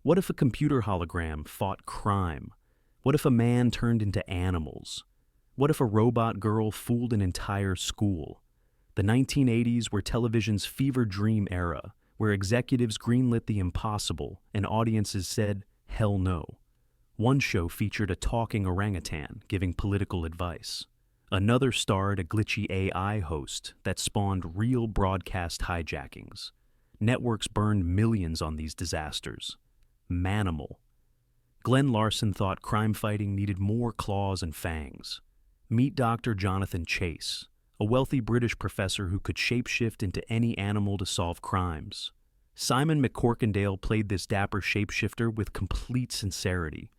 What if a computer hologram fought crime? What if a man turned into animals? What if a robot girl fooled an entire school? The 1980s were television's fever dream era, where executives greenlit the impossible and audiences said, hell no. One show featured a talking orangutan giving political advice. Another starred a glitchy AI host that spawned real broadcast hijackings. Networks burned millions on these disasters. Manimal. Glenn Larson thought crime fighting needed more claws and fangs. Meet Dr. Jonathan Chase, a wealthy British professor who could shapeshift into any animal to solve crimes. Simon McCorkindale played this dapper shapeshifter with complete sincerity,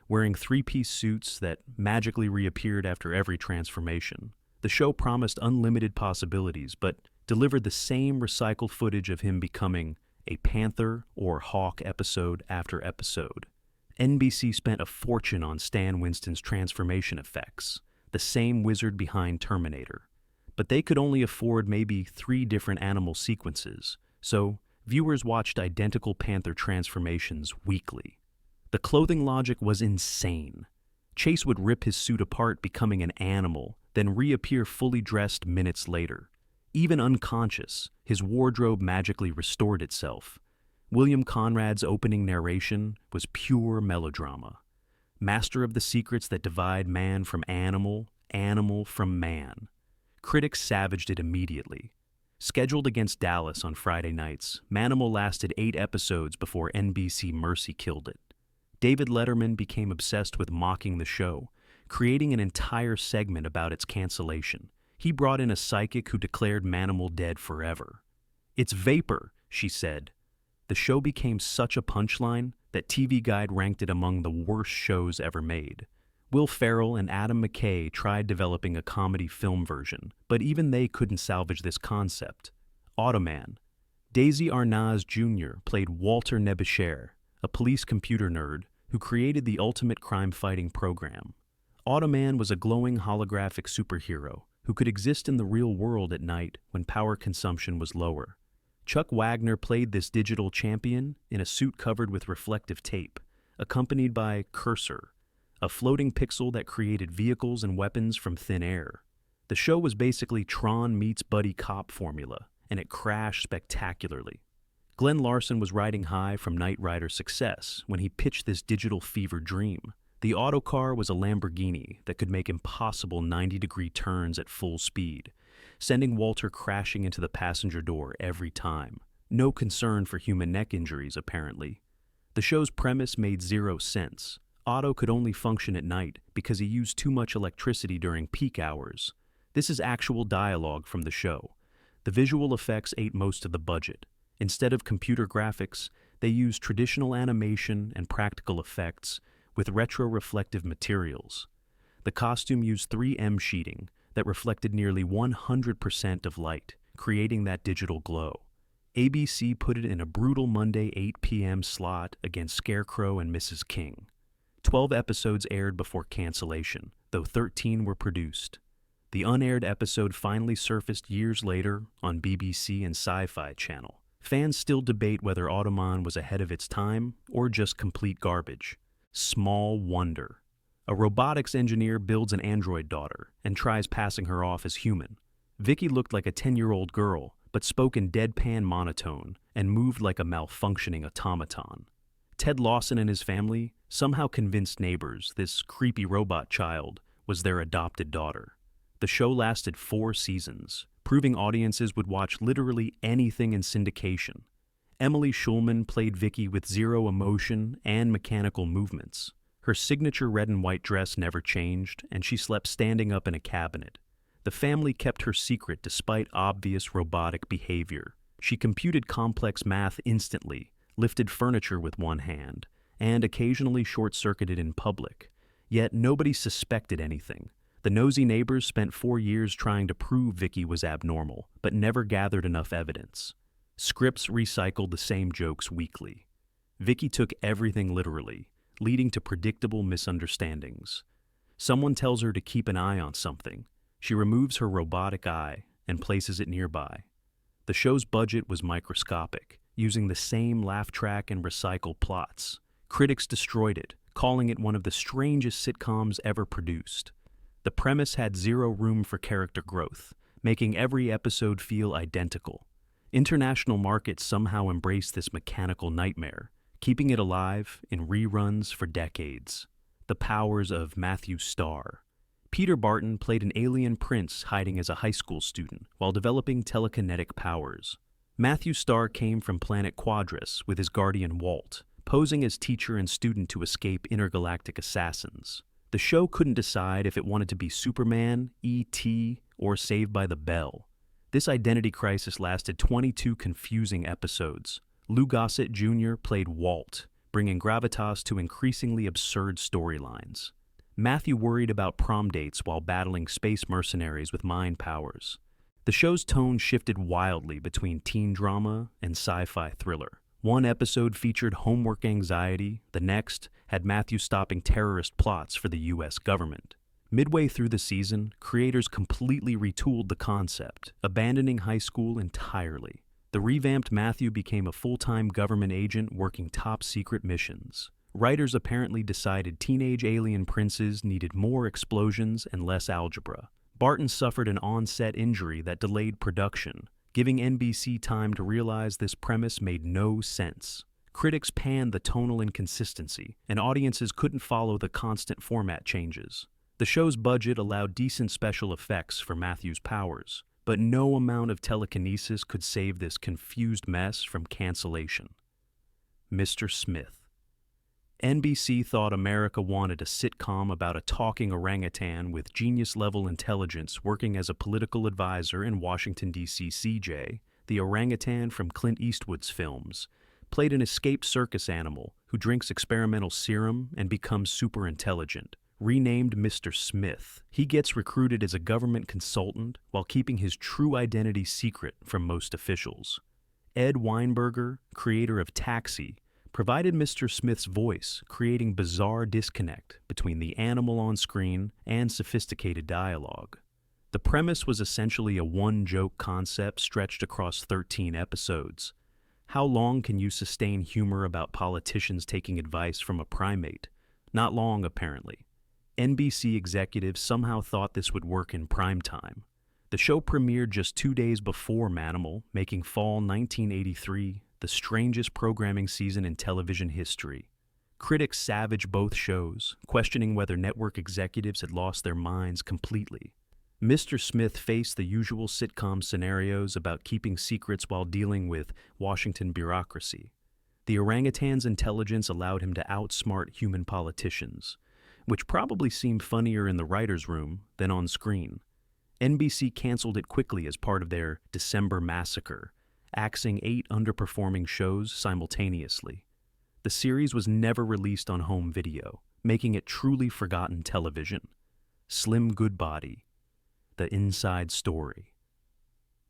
wearing three-piece suits that magically reappeared after every transformation. The show promised unlimited possibilities, but delivered the same recycled footage of him becoming a panther or hawk episode after episode. NBC spent a fortune on Stan Winston's transformation effects, the same wizard behind Terminator. But they could only afford maybe 3 different animal sequences, so viewers watched identical panther transformations weekly. The clothing logic was insane. Chase would rip his suit apart becoming an animal, then reappear fully dressed minutes later. Even unconscious, his wardrobe magically restored itself. William Conrad's opening narration was pure melodrama. Master of the secrets that divide man from animal, animal from man. Critics savaged it immediately. Scheduled against Dallas on Friday nights, Manimal lasted 8 episodes before NBC mercy killed it. David Letterman became obsessed with mocking the show, creating an entire segment about its cancellation. He brought in a psychic who declared Manimal dead forever. "It's vapor," she said. The show became such a punchline that TV Guide ranked it among the worst shows ever made. Will Ferrell and Adam McKay tried developing a comedy film version, but even they couldn't salvage this concept. Automan. Daisy Arnaz Jr. played Walter Nebuchadnezzar, a police computer nerd who created the ultimate crime-fighting program. Automan was a glowing holographic superhero who could exist in the real world at night when power consumption was lower. Chuck Wagner played this digital champion in a suit covered with reflective tape, accompanied by Cursor, a floating pixel that created vehicles and weapons from thin air. The show was basically Tron meets Buddy Cop formula, and it crashed spectacularly. Glenn Larson was riding high from Knight Rider's success when he pitched this digital fever dream. The autocar was a Lamborghini that could make impossible 90-degree turns at full speed, sending Walter crashing into the passenger door every time. No concern for human neck injuries, apparently. The show's premise made 0 sense. Otto could only function at night because he used too much electricity during peak hours. This is actual dialogue from the show. The visual effects ate most of the budget. Instead of computer graphics, they used traditional animation and practical effects with retro-reflective materials. The costume used 3M sheeting that reflected nearly 100% of light, creating that digital glow. ABC put it in a brutal Monday 8 p.m. slot against Scarecrow and Mrs. King. 12 episodes aired before cancellation, though 13 were produced. The unaired episode finally surfaced years later on BBC and Sci-Fi Channel. Fans still debate whether Automan was ahead of its time or just complete garbage. Small wonder. A robotics engineer builds an android daughter and tries passing her off as human. Vicky looked like a 10-year-old girl, but spoke in deadpan monotone and moved like a malfunctioning automaton. Ted Lawson and his family somehow convinced neighbors this creepy robot child was their adopted daughter. The show lasted 4 seasons, proving audiences would watch literally anything in syndication. Emily Schulman played Vicky with 0 emotion and mechanical movements. Her signature red and white dress never changed, and she slept standing up in a cabinet. The family kept her secret despite obvious robotic behavior. She computed complex math instantly, lifted furniture with one hand, and occasionally short-circuited in public. Yet nobody suspected anything. The nosy neighbors spent 4 years trying to prove Vicky was abnormal, but never gathered enough evidence. Scripts recycled the same jokes weekly. Vicky took everything literally, leading to predictable misunderstandings. Someone tells her to keep an eye on something. She removes her robotic eye and places it nearby. The show's budget was microscopic, using the same laugh track and recycled plots. Critics destroyed it, calling it one of the strangest sitcoms ever produced. The premise had zero room for character growth, making every episode feel identical. International markets somehow embraced this mechanical nightmare, keeping it alive in reruns for decades. The powers of Matthew Starr. Peter Barton played an alien prince hiding as a high school student while developing telekinetic powers. Matthew Starr came from planet Quadras with his guardian Walt, posing as teacher and student to escape intergalactic assassins. The show couldn't decide if it wanted to be Superman, E.T., or Saved by the Bell. This identity crisis lasted 22 confusing episodes. Lou Gossett Jr. played Walt, bringing gravitas to increasingly absurd storylines. Matthew worried about prom dates while battling space mercenaries with mind powers. The show's tone shifted wildly between teen drama and sci-fi thriller. One episode featured homework anxiety, the next had Matthew stopping terrorist plots for the U.S. government. Midway through the season, creators completely retooled the concept, abandoning high school entirely. The revamped Matthew became a full-time government agent working top-secret missions. Writers apparently decided teenage alien princes needed more explosions and less algebra. Barton suffered an on-set injury that delayed production, giving NBC time to realize this premise made no sense. Critics panned the tonal inconsistency, and audiences couldn't follow the constant format changes. The show's budget allowed decent special effects for Matthew's powers, but no amount of telekinesis could save this confused mess from cancellation. Mr. Smith. NBC thought America wanted a sitcom about a talking orangutan with genius-level intelligence working as a political advisor in Washington, D.C. CJ, the orangutan from Clint Eastwood's films, played an escaped circus animal who drinks experimental serum and becomes super intelligent. Renamed Mr. Smith, he gets recruited as a government consultant while keeping his true identity secret from most officials. Ed Weinberger, creator of Taxi, provided Mr. Smith's voice, creating bizarre disconnect between the animal on screen and sophisticated dialogue. The premise was essentially a one-joke concept stretched across 13 episodes. How long can you sustain humor about politicians taking advice from a primate? Not long, apparently. NBC executives somehow thought this would work in primetime. The show premiered just 2 days before Manimal, making fall 1983 the strangest programming season in television history. Critics savaged both shows, questioning whether network executives had lost their minds completely. Mr. Smith faced the usual sitcom scenarios about keeping secrets while dealing with Washington bureaucracy. The orangutan's intelligence allowed him to outsmart human politicians, which probably seemed funnier in the writer's room than on screen. NBC canceled it quickly as part of their December massacre, axing 8 underperforming shows simultaneously. The series was never released on home video, making it truly forgotten television. Slim Goodbody. The Inside Story.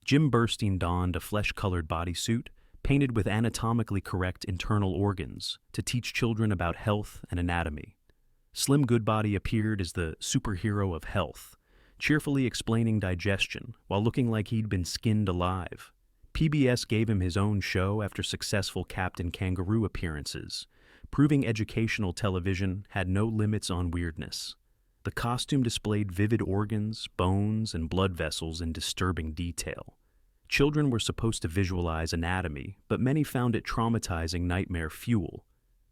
Jim Burstein donned a flesh-colored bodysuit, painted with anatomically correct internal organs, to teach children about health and anatomy. Slim Goodbody appeared as the superhero of health, cheerfully explaining digestion while looking like he'd been skinned alive. PBS gave him his own show after successful Captain Kangaroo appearances, proving educational television had no limits on weirdness. The costume displayed vivid organs, bones, and blood vessels in disturbing detail. Children were supposed to visualize anatomy, but many found it traumatizing nightmare fuel.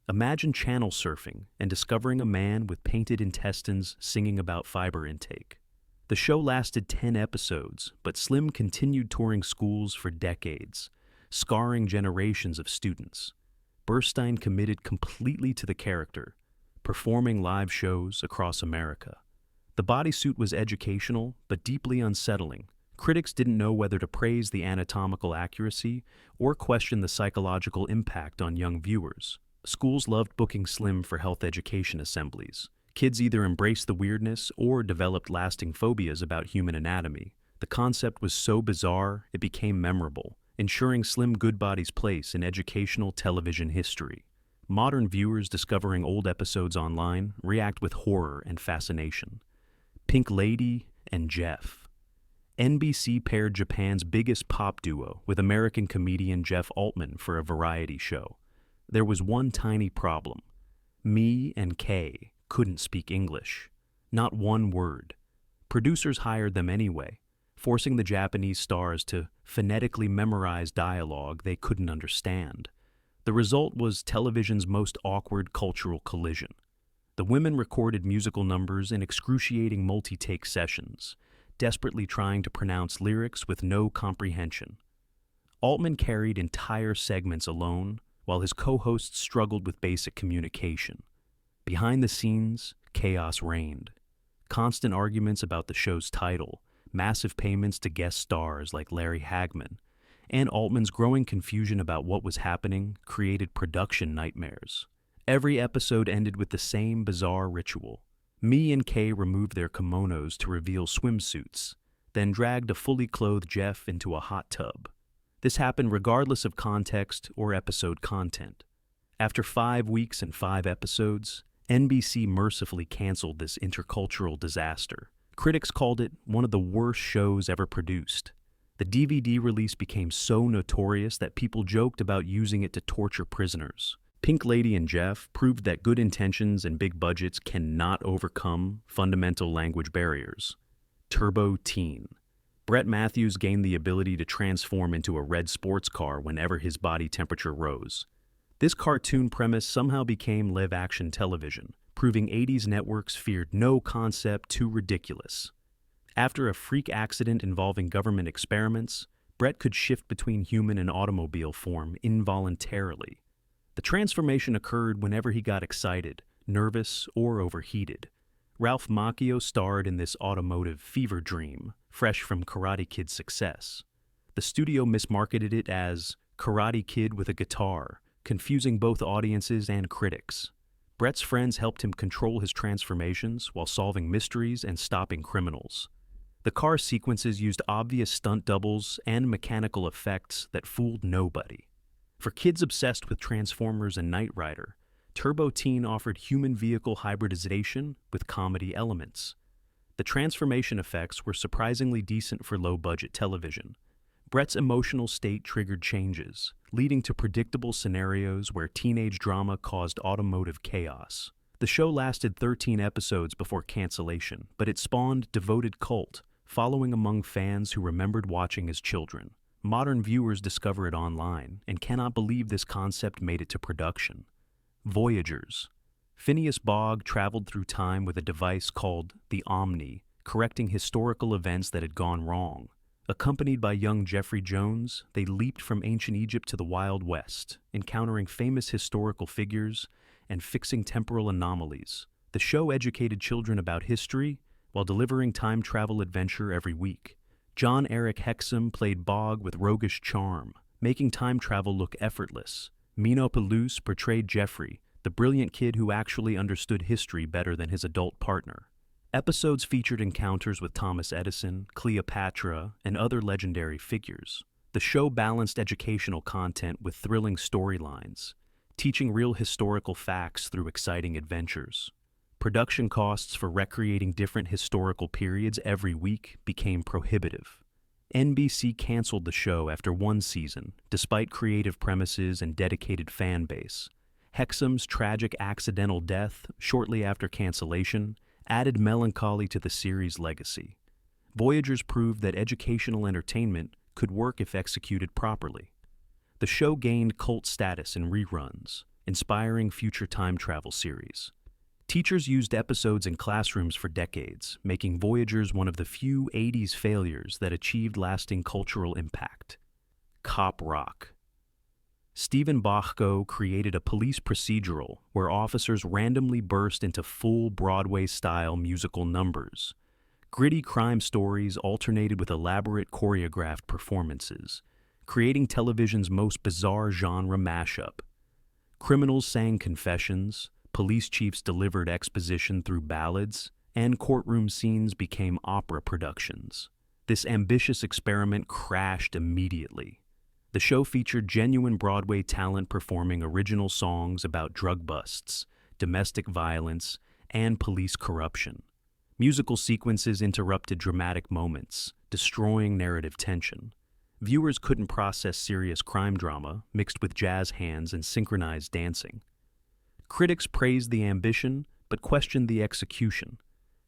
Imagine channel surfing and discovering a man with painted intestines singing about fiber intake. The show lasted 10 episodes, but Slim continued touring schools for decades, scarring generations of students. Burstein committed completely to the character, performing live shows across America. The bodysuit was educational, but deeply unsettling. Critics didn't know whether to praise the anatomical accuracy or question the psychological impact on young viewers. Schools loved booking Slim for health education assemblies. Kids either embraced the weirdness or developed lasting phobias about human anatomy. The concept was so bizarre, it became memorable, ensuring Slim Goodbody's place in educational television history. Modern viewers discovering old episodes online react with horror and fascination. Pink Lady and Jeff. NBC paired Japan's biggest pop duo with American comedian Jeff Altman for a variety show. There was one tiny problem. Mi and Kay couldn't speak English. Not one word. Producers hired them anyway, forcing the Japanese stars to phonetically memorize dialogue they couldn't understand. The result was television's most awkward cultural collision. The women recorded musical numbers in excruciating multi-take sessions, desperately trying to pronounce lyrics with no comprehension. Altman carried entire segments alone, while his co-hosts struggled with basic communication. Behind the scenes, chaos reigned. Constant arguments about the show's title, massive payments to guest stars like Larry Hagman, and Altman's growing confusion about what was happening created production nightmares. Every episode ended with the same bizarre ritual. Mi and Kay removed their kimonos to reveal swimsuits, then dragged a fully clothed Jeff into a hot tub. This happened regardless of context or episode content. After 5 weeks and 5 episodes, NBC mercifully canceled this intercultural disaster. Critics called it one of the worst shows ever produced. The DVD release became so notorious that people joked about using it to torture prisoners. Pink Lady and Jeff proved that good intentions and big budgets cannot overcome fundamental language barriers. Turbo Teen. Brett Matthews gained the ability to transform into a red sports car whenever his body temperature rose. This cartoon premise somehow became live-action television, proving 80s networks feared no concept too ridiculous. After a freak accident involving government experiments, Brett could shift between human and automobile form involuntarily. The transformation occurred whenever he got excited, nervous, or overheated. Ralph Macchio starred in this automotive fever dream, fresh from Karate Kid's success. The studio mismarketed it as Karate Kid with a guitar, confusing both audiences and critics. Brett's friends helped him control his transformations while solving mysteries and stopping criminals. The car sequences used obvious stunt doubles and mechanical effects that fooled nobody. For kids obsessed with Transformers and Knight Rider, Turbo Teen offered human vehicle hybridization with comedy elements. The transformation effects were surprisingly decent for low-budget television. Brett's emotional state triggered changes, leading to predictable scenarios where teenage drama caused automotive chaos. The show lasted 13 episodes before cancellation, but it spawned devoted cult, following among fans who remembered watching as children. Modern viewers discover it online and cannot believe this concept made it to production. Voyagers. Phineas Bogg traveled through time with a device called the Omni, correcting historical events that had gone wrong. Accompanied by young Jeffrey Jones, they leaped from ancient Egypt to the Wild West, encountering famous historical figures and fixing temporal anomalies. The show educated children about history while delivering time travel adventure every week. John Eric Hexum played Bogg with roguish charm, making time travel look effortless. Mino Palouse portrayed Jeffrey, the brilliant kid who actually understood history better than his adult partner. Episodes featured encounters with Thomas Edison, Cleopatra, and other legendary figures. The show balanced educational content with thrilling storylines, teaching real historical facts through exciting adventures. Production costs for recreating different historical periods every week became prohibitive. NBC canceled the show after 1 season, despite creative premises and dedicated fan base. Hexum's tragic accidental death shortly after cancellation added melancholy to the series' legacy. Voyagers proved that educational entertainment could work if executed properly. The show gained cult status in reruns, inspiring future time travel series. Teachers used episodes in classrooms for decades, making Voyagers one of the few 80s failures that achieved lasting cultural impact. Cop Rock. Stephen Bochco created a police procedural where officers randomly burst into full Broadway-style musical numbers. Gritty crime stories alternated with elaborate choreographed performances, creating television's most bizarre genre mashup. Criminals sang confessions, police chiefs delivered exposition through ballads, and courtroom scenes became opera productions. This ambitious experiment crashed immediately. The show featured genuine Broadway talent performing original songs about drug busts, domestic violence, and police corruption. Musical sequences interrupted dramatic moments, destroying narrative tension. Viewers couldn't process serious crime drama mixed with jazz hands and synchronized dancing. Critics praised the ambition, but questioned the execution.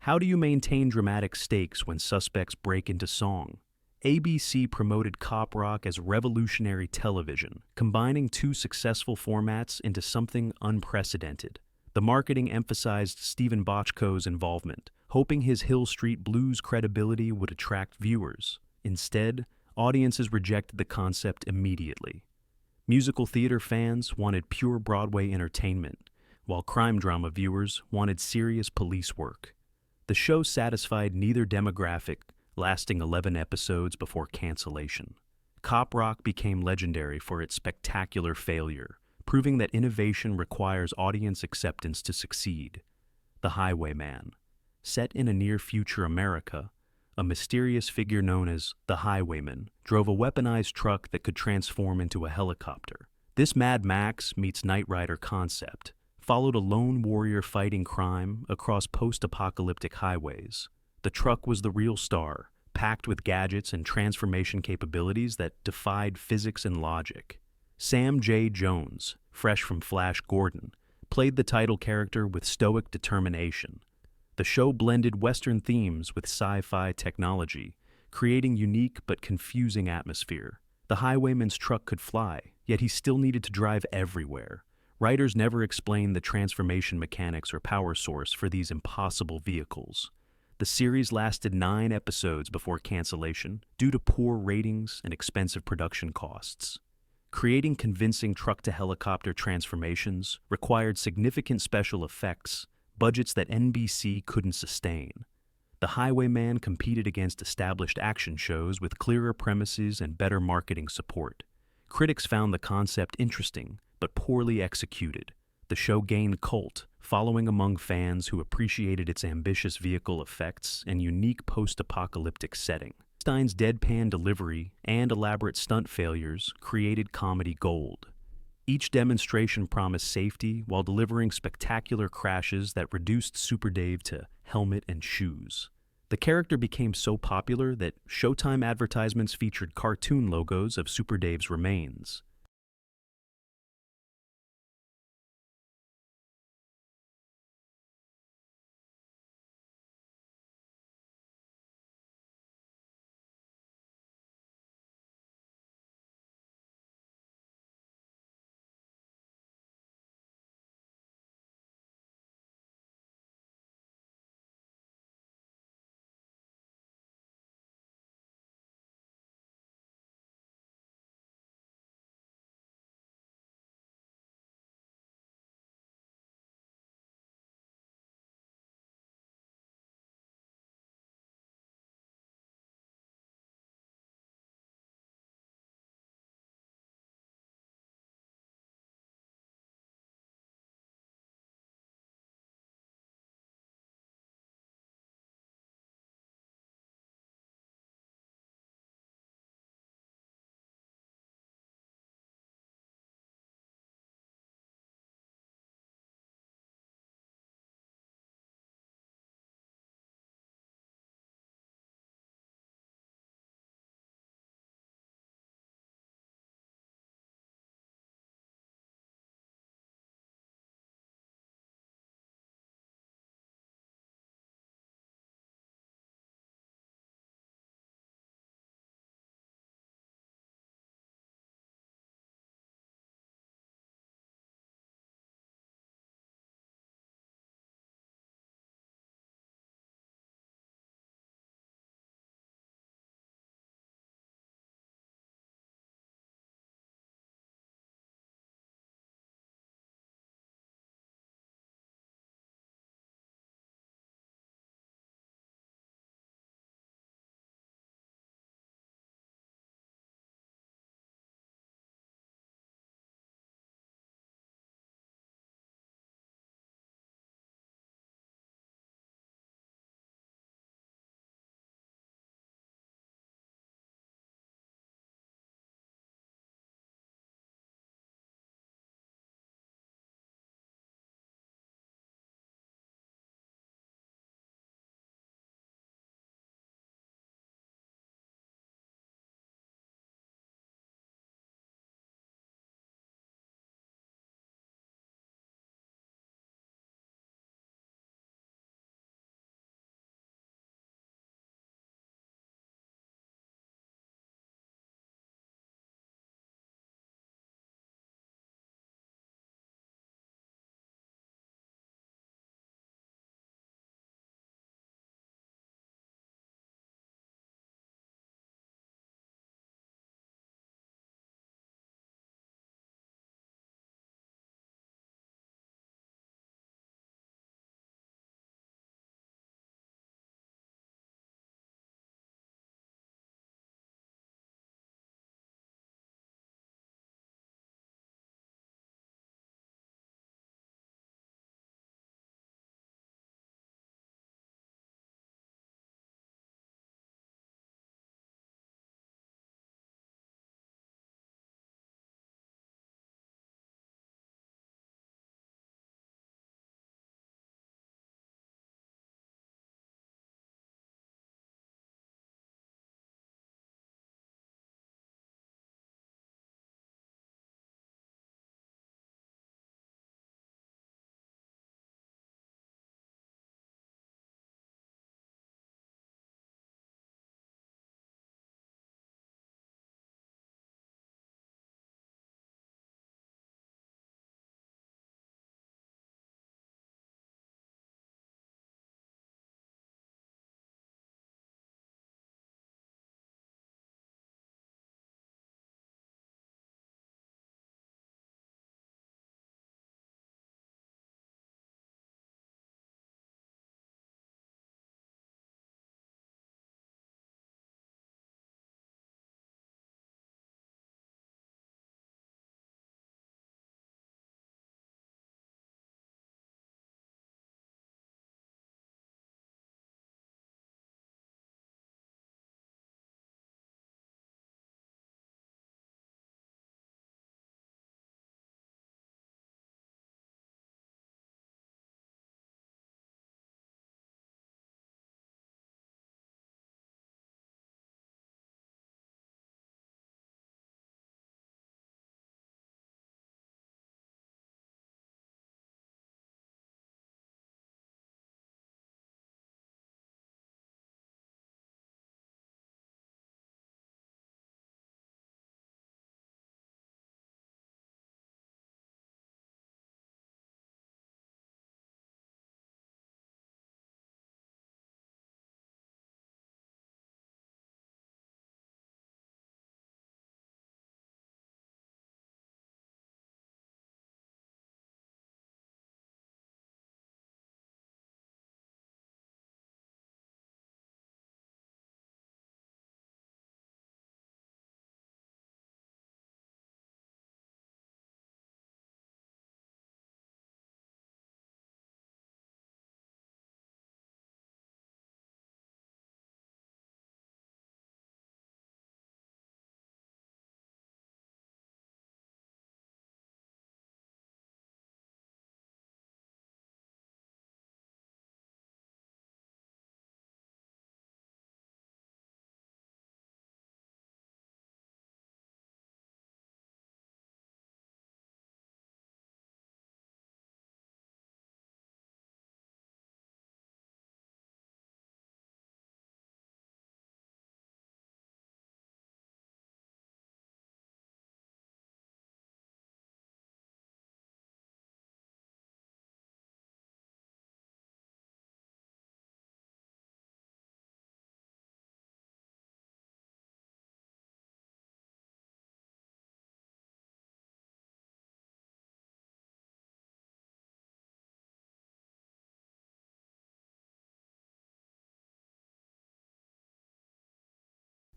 How do you maintain dramatic stakes when suspects break into song? ABC promoted cop rock as revolutionary television, combining two successful formats into something unprecedented. The marketing emphasized Stephen Bochco's involvement, hoping his Hill Street Blues credibility would attract viewers. Instead, audiences rejected the concept immediately. Musical theater fans wanted pure Broadway entertainment, while crime drama viewers wanted serious police work. The show satisfied neither demographic, lasting 11 episodes before cancellation. Cop rock became legendary for its spectacular failure, proving that innovation requires audience acceptance to succeed. The Highwayman. Set in a near-future America, a mysterious figure known as the Highwayman drove a weaponized truck that could transform into a helicopter. This Mad Max meets Knight Rider concept followed a lone warrior fighting crime across post-apocalyptic highways. The truck was the real star, packed with gadgets and transformation capabilities that defied physics and logic. Sam J. Jones, fresh from Flash Gordon, played the title character with stoic determination. The show blended Western themes with sci-fi technology, creating unique but confusing atmosphere. The Highwayman's truck could fly, yet he still needed to drive everywhere. Writers never explained the transformation mechanics or power source for these impossible vehicles. The series lasted 9 episodes before cancellation due to poor ratings and expensive production costs. Creating convincing truck-to-helicopter transformations required significant special effects, budgets that NBC couldn't sustain. The Highwayman competed against established action shows with clearer premises and better marketing support. Critics found the concept interesting, but poorly executed. The show gained cult following among fans who appreciated its ambitious vehicle effects and unique post-apocalyptic setting. Stein's deadpan delivery and elaborate stunt failures created comedy gold. Each demonstration promised safety while delivering spectacular crashes that reduced Super Dave to helmet and shoes. The character became so popular that Showtime advertisements featured cartoon logos of Super Dave's remains.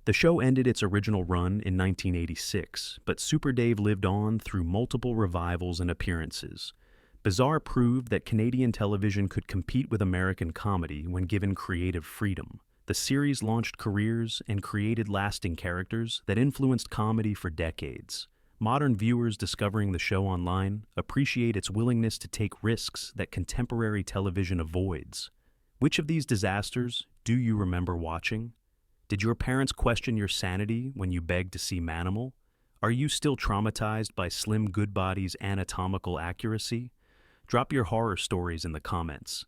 The show ended its original run in 1986, but Super Dave lived on through multiple revivals and appearances. Bizarre proved that Canadian television could compete with American comedy when given creative freedom. The series launched careers and created lasting characters that influenced comedy for decades. Modern viewers discovering the show online appreciate its willingness to take risks that contemporary television avoids. Which of these disasters do you remember watching? Did your parents question your sanity when you begged to see Manimal? Are you still traumatized by Slim Goodbody's anatomical accuracy? Drop your horror stories in the comments.